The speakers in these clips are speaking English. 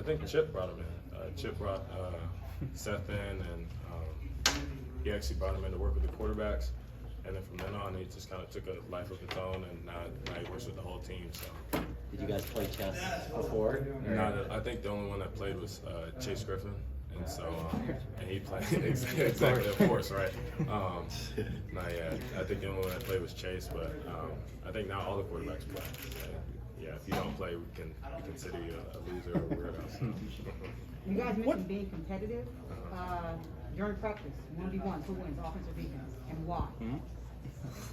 think Chip brought him in. Chip brought Seth in, and he actually brought him in to work with the quarterbacks. And then from then on, he just kind of took a life of his own, and now he works with the whole team. So. Did you guys play chess before? I think the only one that played was Chase Griffin, and so and he played exactly, of course, right? I think the only one that played was Chase, but I think now all the quarterbacks play. Yeah, if you don't play, we can consider you a loser or a weirdo. You guys mentioned being competitive during practice. 1v1, who wins, offense or defense, and why?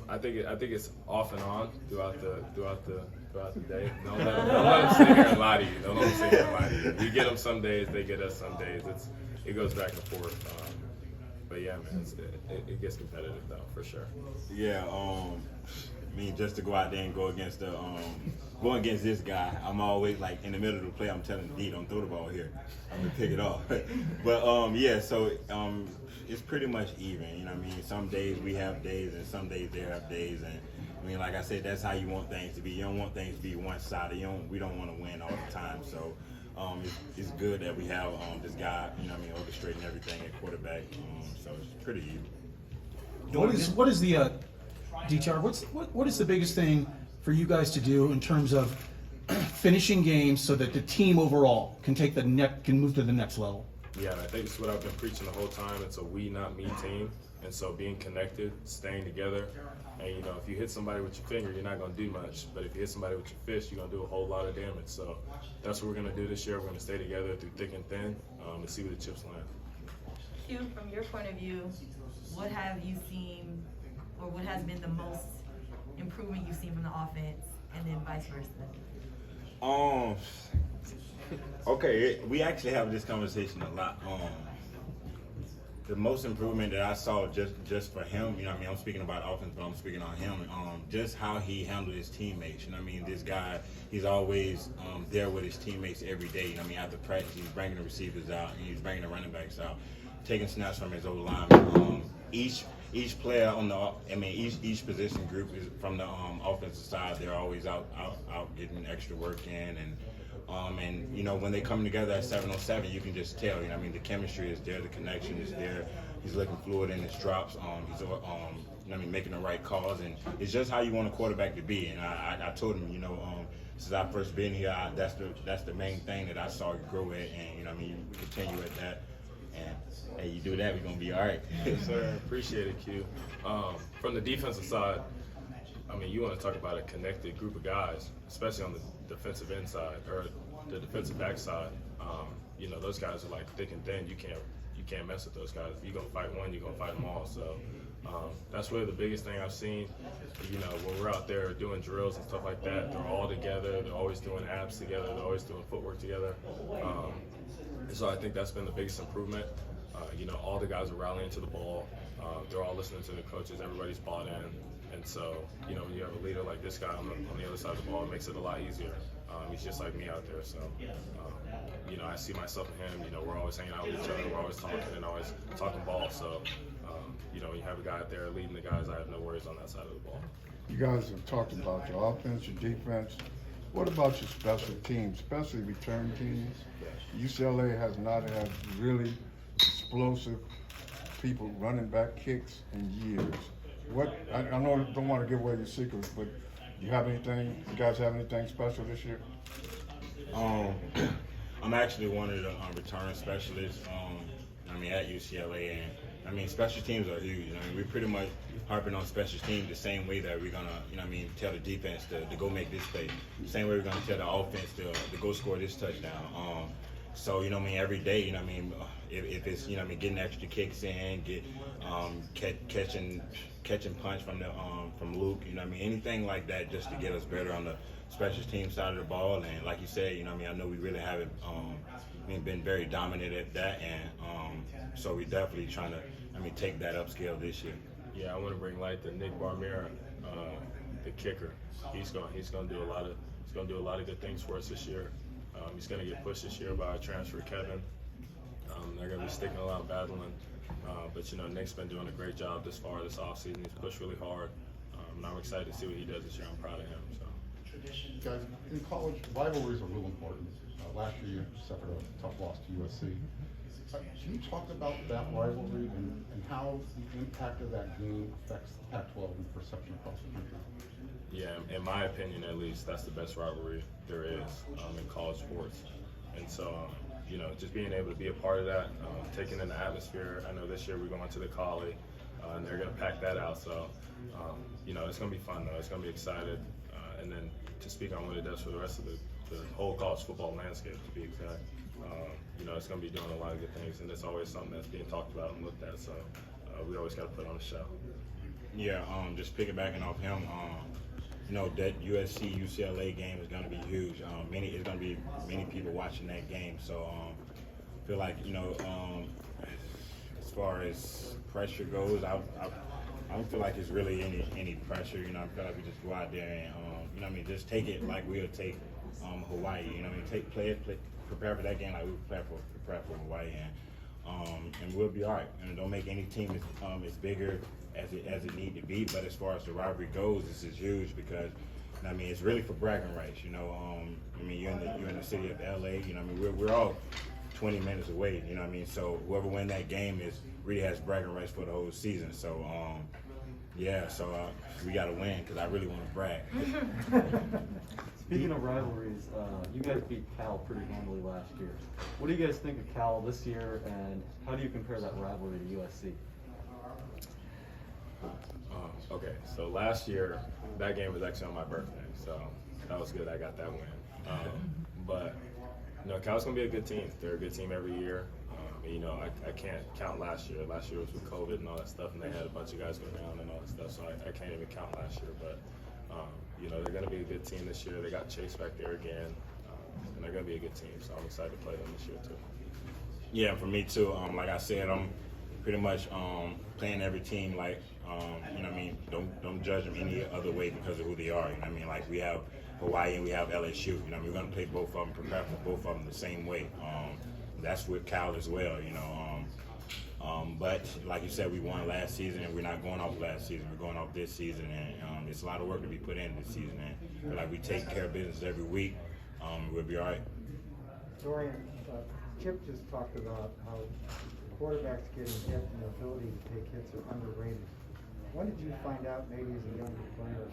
I think it's off and on throughout the day. Don't let them sit here and lie to you. Don't let them sit here and lie to you. You get them some days, they get us some days. It goes back and forth. But yeah, man, it gets competitive though, for sure. Yeah, I mean, just to go out there and go against this guy, I'm always like in the middle of the play. I'm telling D, don't throw the ball here. I'm gonna pick it off. But yeah, so it's pretty much even. You know what I mean? Some days we have days, and some days they have days. And I mean, like I said, that's how you want things to be. You don't want things to be one-sided. We don't want to win all the time. So it's good that we have this guy. You know what I mean? Orchestrating everything at quarterback. So it's pretty even. What is the DTR? What is the biggest thing for you guys to do in terms of finishing games so that the team overall can move to the next level? Yeah, and I think it's what I've been preaching the whole time. It's a we, not me team. And so being connected, staying together. And, if you hit somebody with your finger, you're not going to do much. But if you hit somebody with your fist, you're going to do a whole lot of damage. So that's what we're going to do this year. We're going to stay together through thick and thin and see where the chips land. Q, from your point of view, what have you seen, or what has been the most improvement you've seen from the offense, and then vice versa? Okay, we actually have this conversation a lot. The most improvement that I saw just for him, I'm speaking about offense, but I'm speaking on him, just how he handled his teammates. This guy, he's always there with his teammates every day. After practice, he's bringing the receivers out, and he's bringing the running backs out, taking snaps from his old linemen. Each player on each position group is from the offensive side. They're always out getting extra work in, and when they come together at 7-on-7, you can just tell. The chemistry is there, the connection is there. He's looking fluid in his drops. He's making the right calls, and it's just how you want a quarterback to be. And I told him, since I first been here, that's the main thing that I saw you grow at, and we continue at that. And hey, you do that, we're gonna be all right. Yes, sir. Appreciate it, Q. From the defensive side, you want to talk about a connected group of guys, especially on the defensive end side or the defensive back side. Those guys are like thick and thin. You can't mess with those guys. If you're gonna fight one, you're gonna fight them all. So that's really the biggest thing I've seen. When we're out there doing drills and stuff like that, they're all together. They're always doing abs together. They're always doing footwork together. And so I think that's been the biggest improvement. All the guys are rallying to the ball. They're all listening to the coaches. Everybody's bought in. And so, when you have a leader like this guy on the other side of the ball, it makes it a lot easier. He's just like me out there. So, I see myself in him. We're always hanging out with each other. We're always talking and always talking ball. So, when you have a guy out there leading the guys, I have no worries on that side of the ball. You guys have talked about your offense, your defense. What about your special teams, especially return teams? UCLA has not had really explosive people running back kicks in years. I don't want to give away your secrets, but you guys have anything special this year? I'm actually one of the return specialists at UCLA, and special teams are huge. We're pretty much harping on special teams the same way that we're gonna tell the defense to go make this play, the same way we're gonna tell the offense to go score this touchdown. So every day, if it's getting extra kicks in, catching punch from Luke, anything like that, just to get us better on the special team side of the ball. And like you said, I know we really haven't been very dominant at that, and so we're definitely trying to take that upscale this year. Yeah, I want to bring light to Nick Barmera, the kicker. He's going to do a lot of good things for us this year. He's going to get pushed this year by our transfer Kevin. They're going to be sticking a lot of battling. But Nick's been doing a great job this offseason. He's pushed really hard. And I'm excited to see what he does this year. I'm proud of him. So. Guys, in college, rivalries are real important. Last year you suffered a tough loss to USC. Can you talk about that rivalry and how the impact of that game affects the Pac-12 and perception across the country? Yeah, in my opinion, at least, that's the best rivalry there is in college sports. And so, you know, just being able to be a part of that, taking in the atmosphere. I know this year we're going to the Collie, and they're going to pack that out. So, you know, it's going to be fun, though. It's going to be excited. And then to speak on what it does for the rest of the whole college football landscape, to be exact. You know, it's going to be doing a lot of good things, and it's always something that's being talked about and looked at. So we always got to put on a show. Yeah, just piggybacking off him, you know, that USC UCLA game is going to be huge. It's going to be many people watching that game. So I feel like, you know, as far as pressure goes, I don't feel like it's really any pressure. You know, I feel like we just go out there and you know what I mean, just take it like we'll take Hawaii. You know what I mean, prepare for that game like we prepare for Hawaii, and we'll be all right. And don't make any team as bigger as it need to be. But as far as the rivalry goes, this is huge because I mean it's really for bragging rights. You know, I mean you're in the city of LA. You know, I mean we're all 20 minutes away. You know what I mean. So whoever win that game really has bragging rights for the whole season. So yeah, so we got to win because I really want to brag. Speaking of rivalries, you guys beat Cal pretty handily last year. What do you guys think of Cal this year, and how do you compare that rivalry to USC? Okay, so last year, that game was actually on my birthday, so that was good. I got that win. But, you know, Cal's going to be a good team. They're a good team every year. You know, I can't count last year. Last year was with COVID and all that stuff, and they had a bunch of guys go down and all that stuff, so I can't even count last year. But, you know, they're going to be a good team this year. They got Chase back there again, and they're going to be a good team, so I'm excited to play them this year, too. Yeah, for me, too. Like I said, I'm pretty much playing every team like, you know what I mean, don't judge them any other way because of who they are. You know what I mean? Like, we have Hawaii and we have LSU. You know, we're going to play both of them, prepare for both of them the same way. That's with Cal as well, you know. But like you said, we won last season, and we're not going off last season. We're going off this season, and it's a lot of work to be put in this season. And feel like we take care of business every week, we'll be all right. Dorian, Chip just talked about how quarterbacks getting hit and the ability to take hits are underrated. When did you find out, maybe as a younger player,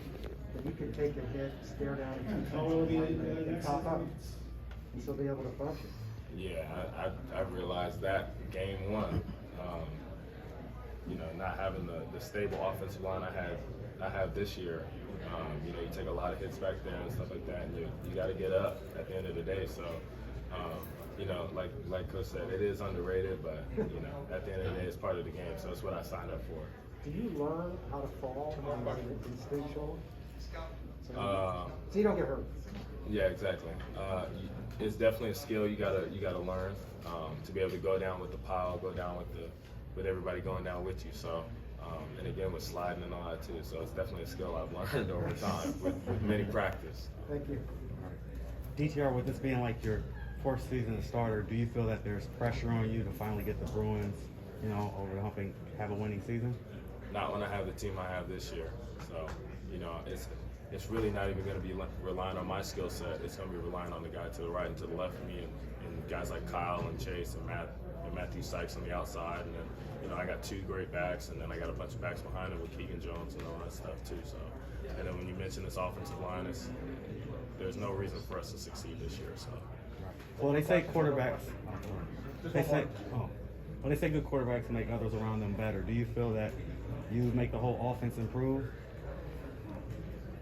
that you could take a hit, stare down a defensive lineman, and pop up, and still be able to bump it? Yeah, I realized that game one. You know, not having the stable offensive line I have this year. You know, you take a lot of hits back there and stuff like that, and you got to get up at the end of the day. So, you know, like Coach said, it is underrated, but you know, at the end of the day, it's part of the game. So that's what I signed up for. Do you learn how to fall? Is it instinctual? So you don't get hurt. Yeah, exactly. It's definitely a skill you gotta learn to be able to go down with the pile, go down with everybody going down with you. So, and again with sliding and all that too. So it's definitely a skill I've learned over time with many practice. Thank you. DTR, with this being like your fourth season as starter, do you feel that there's pressure on you to finally get the Bruins, you know, over the hump and have a winning season? Not when I have the team I have this year. So, you know, it's really not even going to be relying on my skill set. It's going to be relying on the guy to the right and to the left of me, and guys like Kyle and Chase and Matthew Sykes on the outside. And then, you know, I got two great backs, and then I got a bunch of backs behind them with Keegan Jones and all that stuff too. So, and then when you mention this offensive line, there's no reason for us to succeed this year. So, well, they say quarterbacks. They say good quarterbacks make others around them better. Do you feel that you make the whole offense improve?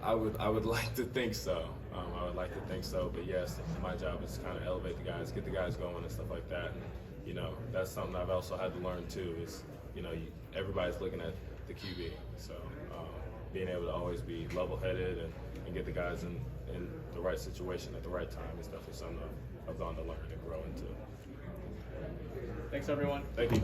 I would like to think so. I would like to think so, but yes, my job is to kind of elevate the guys, get the guys going and stuff like that. And, you know, that's something I've also had to learn too. Is, you know, everybody's looking at the QB, so being able to always be level-headed and get the guys in the right situation at the right time is definitely something I've gone to learn and grow into. Thanks, everyone. Thank you.